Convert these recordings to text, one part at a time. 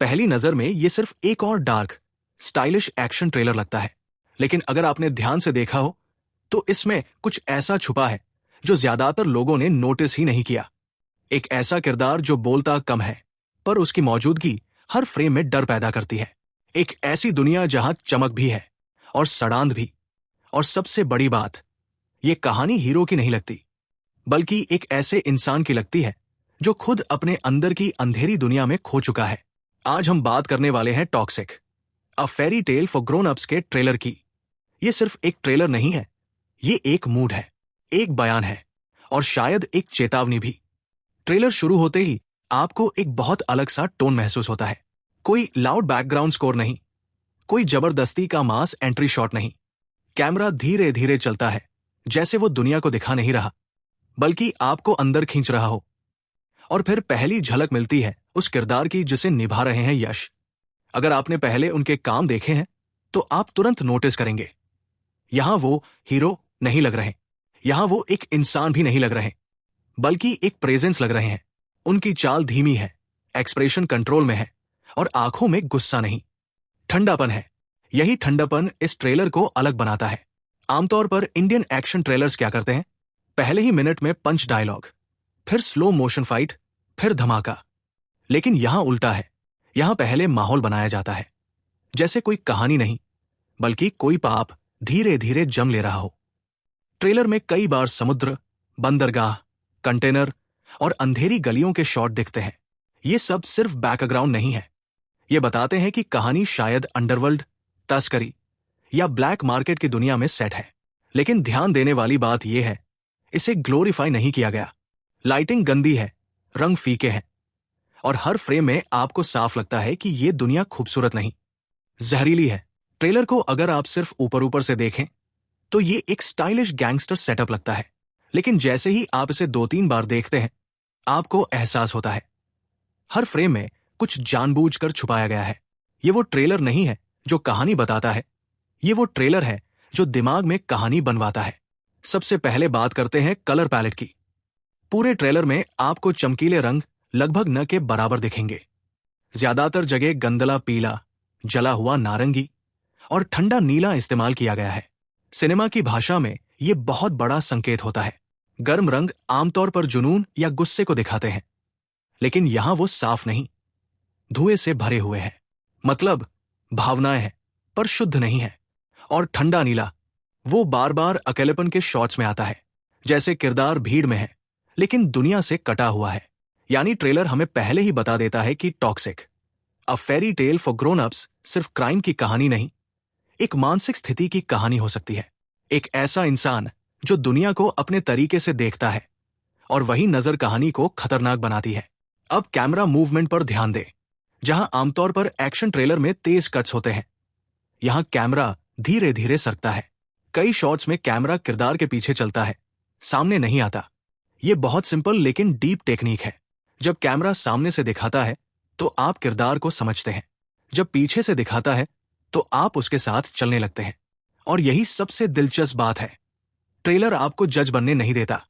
पहली नजर में ये सिर्फ एक और डार्क स्टाइलिश एक्शन ट्रेलर लगता है, लेकिन अगर आपने ध्यान से देखा हो तो इसमें कुछ ऐसा छुपा है जो ज्यादातर लोगों ने नोटिस ही नहीं किया। एक ऐसा किरदार जो बोलता कम है पर उसकी मौजूदगी हर फ्रेम में डर पैदा करती है। एक ऐसी दुनिया जहां चमक भी है और सड़ांध भी। और सबसे बड़ी बात, ये कहानी हीरो की नहीं लगती, बल्कि एक ऐसे इंसान की लगती है जो खुद अपने अंदर की अंधेरी दुनिया में खो चुका है। आज हम बात करने वाले हैं toxic, a fairy tale for grown ups के ट्रेलर की। ये सिर्फ एक ट्रेलर नहीं है, ये एक मूड है, एक बयान है और शायद एक चेतावनी भी। ट्रेलर शुरू होते ही आपको एक बहुत अलग सा टोन महसूस होता है। कोई लाउड बैकग्राउंड स्कोर नहीं, कोई जबरदस्ती का मास एंट्री शॉट नहीं। कैमरा धीरे धीरे चलता है, जैसे वो दुनिया को दिखा नहीं रहा बल्कि आपको अंदर खींच रहा हो। और फिर पहली झलक मिलती है उस किरदार की जिसे निभा रहे हैं यश। अगर आपने पहले उनके काम देखे हैं तो आप तुरंत नोटिस करेंगे, यहां वो हीरो नहीं लग रहे, यहां वो एक इंसान भी नहीं लग रहे, बल्कि एक प्रेजेंस लग रहे हैं। उनकी चाल धीमी है, एक्सप्रेशन कंट्रोल में है और आंखों में गुस्सा नहीं, ठंडापन है। यही ठंडापन इस ट्रेलर को अलग बनाता है। आमतौर पर इंडियन एक्शन ट्रेलर्स क्या करते हैं, पहले ही मिनट में पंच डायलॉग, फिर स्लो मोशन फाइट, फिर धमाका। लेकिन यहां उल्टा है, यहां पहले माहौल बनाया जाता है, जैसे कोई कहानी नहीं बल्कि कोई पाप धीरे धीरे जम ले रहा हो। ट्रेलर में कई बार समुद्र, बंदरगाह, कंटेनर और अंधेरी गलियों के शॉट दिखते हैं। ये सब सिर्फ बैकग्राउंड नहीं है, ये बताते हैं कि कहानी शायद अंडरवर्ल्ड, तस्करी या ब्लैक मार्केट की दुनिया में सेट है। लेकिन ध्यान देने वाली बात यह है, इसे ग्लोरीफाई नहीं किया गया। लाइटिंग गंदी है, रंग फीके हैं और हर फ्रेम में आपको साफ लगता है कि यह दुनिया खूबसूरत नहीं, जहरीली है। ट्रेलर को अगर आप सिर्फ ऊपर ऊपर से देखें तो ये एक स्टाइलिश गैंगस्टर सेटअप लगता है, लेकिन जैसे ही आप इसे 2-3 बार देखते हैं आपको एहसास होता है हर फ्रेम में कुछ जानबूझकर छुपाया गया है। ये वो ट्रेलर नहीं है जो कहानी बताता है, ये वो ट्रेलर है जो दिमाग में कहानी बनवाता है। सबसे पहले बात करते हैं कलर पैलेट की। पूरे ट्रेलर में आपको चमकीले रंग लगभग न के बराबर दिखेंगे। ज्यादातर जगह गंदला पीला, जला हुआ नारंगी और ठंडा नीला इस्तेमाल किया गया है। सिनेमा की भाषा में यह बहुत बड़ा संकेत होता है। गर्म रंग आमतौर पर जुनून या गुस्से को दिखाते हैं, लेकिन यहां वो साफ नहीं, धुएं से भरे हुए हैं। मतलब भावनाएं हैं पर शुद्ध नहीं है। और ठंडा नीला, वो बार बार अकेलेपन के शॉट्स में आता है, जैसे किरदार भीड़ में है लेकिन दुनिया से कटा हुआ है। यानी ट्रेलर हमें पहले ही बता देता है कि toxic, a fairy tale for grown ups सिर्फ क्राइम की कहानी नहीं, एक मानसिक स्थिति की कहानी हो सकती है। एक ऐसा इंसान जो दुनिया को अपने तरीके से देखता है और वही नजर कहानी को खतरनाक बनाती है। अब कैमरा मूवमेंट पर ध्यान दें। जहां आमतौर पर एक्शन ट्रेलर में तेज कट्स होते हैं, यहां कैमरा धीरे धीरे सरकता है। कई शॉट्स में कैमरा किरदार के पीछे चलता है, सामने नहीं आता। यह बहुत सिंपल लेकिन डीप टेक्निक है। जब कैमरा सामने से दिखाता है तो आप किरदार को समझते हैं, जब पीछे से दिखाता है तो आप उसके साथ चलने लगते हैं। और यही सबसे दिलचस्प बात है, ट्रेलर आपको जज बनने नहीं देता,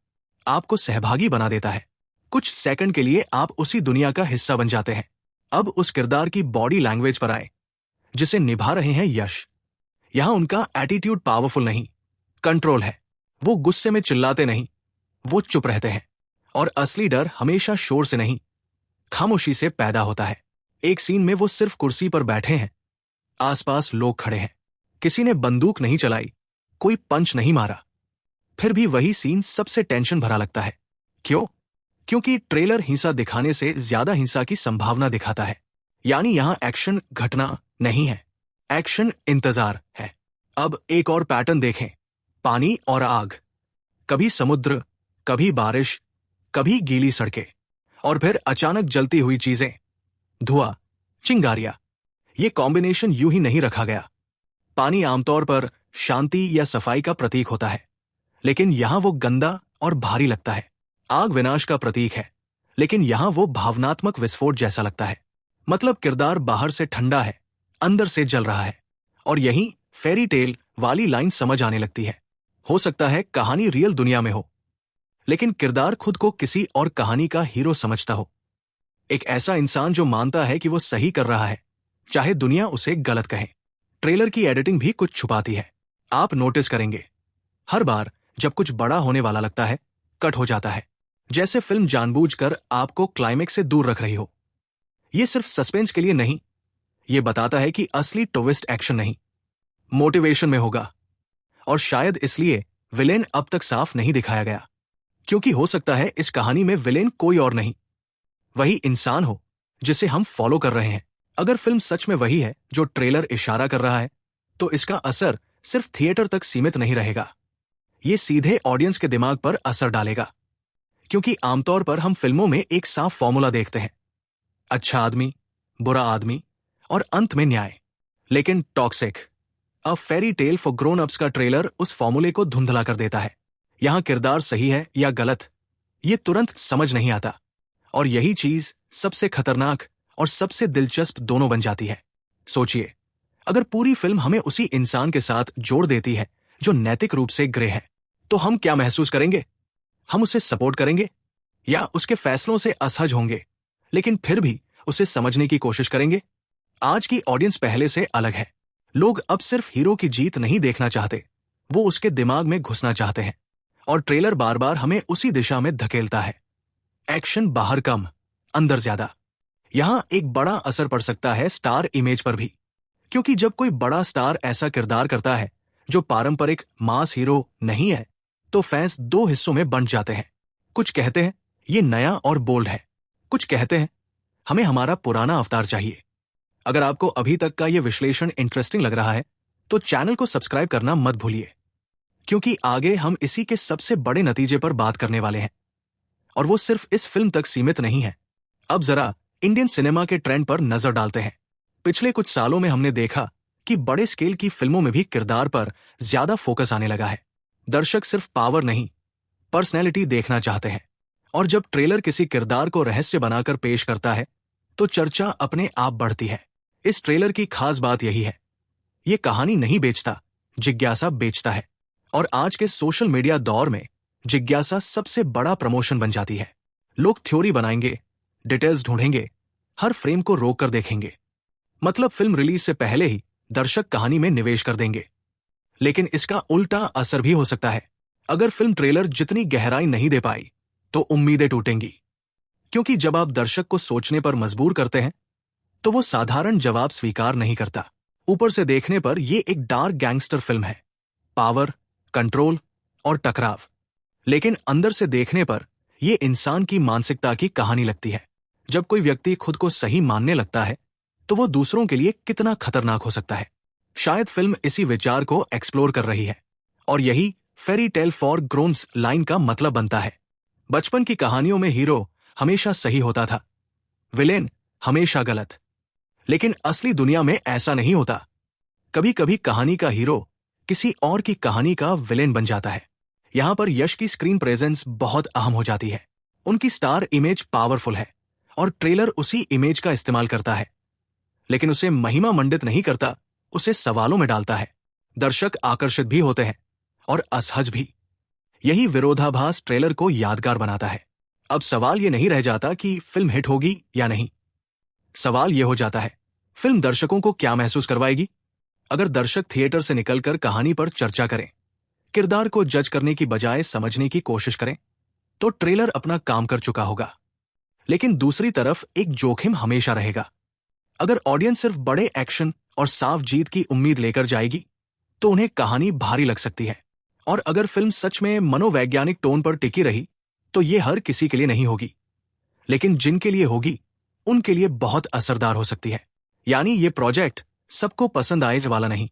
आपको सहभागी बना देता है। कुछ सेकंड के लिए आप उसी दुनिया का हिस्सा बन जाते हैं। अब उस किरदार की बॉडी लैंग्वेज पर आए जिसे निभा रहे हैं यश। यहां उनका एटीट्यूड पावरफुल नहीं, कंट्रोल है। वो गुस्से में चिल्लाते नहीं, वो चुप रहते हैं। और असली डर हमेशा शोर से नहीं, खामोशी से पैदा होता है। एक सीन में वो सिर्फ कुर्सी पर बैठे हैं, आसपास लोग खड़े हैं, किसी ने बंदूक नहीं चलाई, कोई पंच नहीं मारा, फिर भी वही सीन सबसे टेंशन भरा लगता है। क्यों? क्योंकि ट्रेलर हिंसा दिखाने से ज्यादा हिंसा की संभावना दिखाता है। यानी यहां एक्शन घटना नहीं है, एक्शन इंतजार है। अब एक और पैटर्न देखें, पानी और आग, कभी समुद्र, कभी बारिश, कभी गीली सड़कें और फिर अचानक जलती हुई चीजें, धुआं, चिंगारियां। ये कॉम्बिनेशन यूं ही नहीं रखा गया। पानी आमतौर पर शांति या सफाई का प्रतीक होता है, लेकिन यहां वो गंदा और भारी लगता है। आग विनाश का प्रतीक है, लेकिन यहां वो भावनात्मक विस्फोट जैसा लगता है। मतलब किरदार बाहर से ठंडा है, अंदर से जल रहा है। और यही फेरी टेल वाली लाइन समझ आने लगती है। हो सकता है कहानी रियल दुनिया में हो, लेकिन किरदार खुद को किसी और कहानी का हीरो समझता हो। एक ऐसा इंसान जो मानता है कि वो सही कर रहा है, चाहे दुनिया उसे गलत कहे। ट्रेलर की एडिटिंग भी कुछ छुपाती है। आप नोटिस करेंगे, हर बार जब कुछ बड़ा होने वाला लगता है, कट हो जाता है, जैसे फिल्म जानबूझकर आपको क्लाइमेक्स से दूर रख रही हो। ये सिर्फ सस्पेंस के लिए नहीं, ये बताता है कि असली ट्विस्ट एक्शन नहीं, मोटिवेशन में होगा। और शायद इसलिए विलेन अब तक साफ नहीं दिखाया गया, क्योंकि हो सकता है इस कहानी में विलेन कोई और नहीं, वही इंसान हो जिसे हम फॉलो कर रहे हैं। अगर फिल्म सच में वही है जो ट्रेलर इशारा कर रहा है, तो इसका असर सिर्फ थिएटर तक सीमित नहीं रहेगा, ये सीधे ऑडियंस के दिमाग पर असर डालेगा। क्योंकि आमतौर पर हम फिल्मों में एक साफ फॉर्मूला देखते हैं, अच्छा आदमी, बुरा आदमी और अंत में न्याय। लेकिन toxic, a fairy tale for grown ups का ट्रेलर उस फॉर्मूले को धुंधला कर देता है। यहां किरदार सही है या गलत, ये तुरंत समझ नहीं आता। और यही चीज सबसे खतरनाक और सबसे दिलचस्प दोनों बन जाती है। सोचिए, अगर पूरी फिल्म हमें उसी इंसान के साथ जोड़ देती है जो नैतिक रूप से ग्रे है, तो हम क्या महसूस करेंगे? हम उसे सपोर्ट करेंगे या उसके फैसलों से असहज होंगे, लेकिन फिर भी उसे समझने की कोशिश करेंगे? आज की ऑडियंस पहले से अलग है। लोग अब सिर्फ हीरो की जीत नहीं देखना चाहते, वो उसके दिमाग में घुसना चाहते हैं। और ट्रेलर बार बार हमें उसी दिशा में धकेलता है। एक्शन बाहर कम, अंदर ज्यादा। यहां एक बड़ा असर पड़ सकता है स्टार इमेज पर भी, क्योंकि जब कोई बड़ा स्टार ऐसा किरदार करता है जो पारंपरिक मास हीरो नहीं है, तो फैंस दो हिस्सों में बंट जाते हैं। कुछ कहते हैं ये नया और बोल्ड है, कुछ कहते हैं हमें हमारा पुराना अवतार चाहिए। अगर आपको अभी तक का ये विश्लेषण इंटरेस्टिंग लग रहा है, तो चैनल को सब्सक्राइब करना मत भूलिए, क्योंकि आगे हम इसी के सबसे बड़े नतीजे पर बात करने वाले हैं। और वो सिर्फ इस फिल्म तक सीमित नहीं है। अब जरा इंडियन सिनेमा के ट्रेंड पर नजर डालते हैं। पिछले कुछ सालों में हमने देखा कि बड़े स्केल की फिल्मों में भी किरदार पर ज्यादा फोकस आने लगा है। दर्शक सिर्फ पावर नहीं, पर्सनैलिटी देखना चाहते हैं। और जब ट्रेलर किसी किरदार को रहस्य बनाकर पेश करता है, तो चर्चा अपने आप बढ़ती है। इस ट्रेलर की खास बात यही है, ये कहानी नहीं बेचता, जिज्ञासा बेचता है। और आज के सोशल मीडिया दौर में जिज्ञासा सबसे बड़ा प्रमोशन बन जाती है। लोग थ्योरी बनाएंगे, डिटेल्स ढूंढेंगे, हर फ्रेम को रोक कर देखेंगे। मतलब फिल्म रिलीज से पहले ही दर्शक कहानी में निवेश कर देंगे। लेकिन इसका उल्टा असर भी हो सकता है। अगर फिल्म ट्रेलर जितनी गहराई नहीं दे पाई, तो उम्मीदें टूटेंगी। क्योंकि जब आप दर्शक को सोचने पर मजबूर करते हैं, तो वो साधारण जवाब स्वीकार नहीं करता। ऊपर से देखने पर यह एक डार्क गैंगस्टर फिल्म है, पावर, कंट्रोल और टकराव। लेकिन अंदर से देखने पर यह इंसान की मानसिकता की कहानी लगती है। जब कोई व्यक्ति खुद को सही मानने लगता है, तो वो दूसरों के लिए कितना खतरनाक हो सकता है। शायद फिल्म इसी विचार को एक्सप्लोर कर रही है। और यही फेरी टेल फॉर ग्रोन्स लाइन का मतलब बनता है। बचपन की कहानियों में हीरो हमेशा सही होता था, विलेन हमेशा गलत। लेकिन असली दुनिया में ऐसा नहीं होता। कभी कभी कहानी का हीरो किसी और की कहानी का विलेन बन जाता है। यहां पर यश की स्क्रीन प्रेजेंस बहुत अहम हो जाती है। उनकी स्टार इमेज पावरफुल है और ट्रेलर उसी इमेज का इस्तेमाल करता है, लेकिन उसे महिमा मंडित नहीं करता, उसे सवालों में डालता है। दर्शक आकर्षित भी होते हैं और असहज भी। यही विरोधाभास ट्रेलर को यादगार बनाता है। अब सवाल ये नहीं रह जाता कि फिल्म हिट होगी या नहीं। सवाल यह हो जाता है, फिल्म दर्शकों को क्या महसूस करवाएगी? अगर दर्शक थिएटर से निकलकर कहानी पर चर्चा करें, किरदार को जज करने की बजाय समझने की कोशिश करें, तो ट्रेलर अपना काम कर चुका होगा। लेकिन दूसरी तरफ एक जोखिम हमेशा रहेगा। अगर ऑडियंस सिर्फ बड़े एक्शन और साफ जीत की उम्मीद लेकर जाएगी, तो उन्हें कहानी भारी लग सकती है। और अगर फिल्म सच में मनोवैज्ञानिक टोन पर टिकी रही, तो ये हर किसी के लिए नहीं होगी। लेकिन जिनके लिए होगी, उनके लिए बहुत असरदार हो सकती है। यानी ये प्रोजेक्ट सबको पसंद आए वाला नहीं,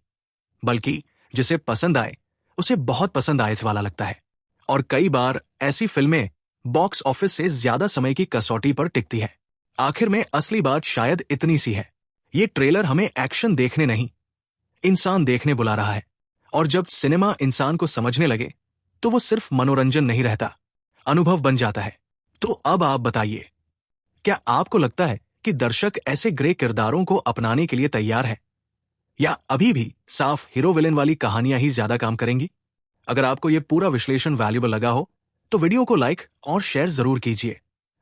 बल्कि जिसे पसंद आए उसे बहुत पसंद आए वाला लगता है। और कई बार ऐसी फिल्में बॉक्स ऑफिस से ज्यादा समय की कसौटी पर टिकती है। आखिर में असली बात शायद इतनी सी है, ये ट्रेलर हमें एक्शन देखने नहीं, इंसान देखने बुला रहा है। और जब सिनेमा इंसान को समझने लगे, तो वो सिर्फ मनोरंजन नहीं रहता, अनुभव बन जाता है। तो अब आप बताइए, क्या आपको लगता है कि दर्शक ऐसे ग्रे किरदारों को अपनाने के लिए तैयार है, या अभी भी साफ हीरो विलेन वाली कहानियां ही ज्यादा काम करेंगी? अगर आपको यह पूरा विश्लेषण वैल्यूएबल लगा हो, तो वीडियो को लाइक और शेयर जरूर कीजिए।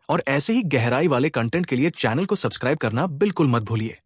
और ऐसे ही गहराई वाले कंटेंट के लिए चैनल को सब्सक्राइब करना बिल्कुल मत भूलिए।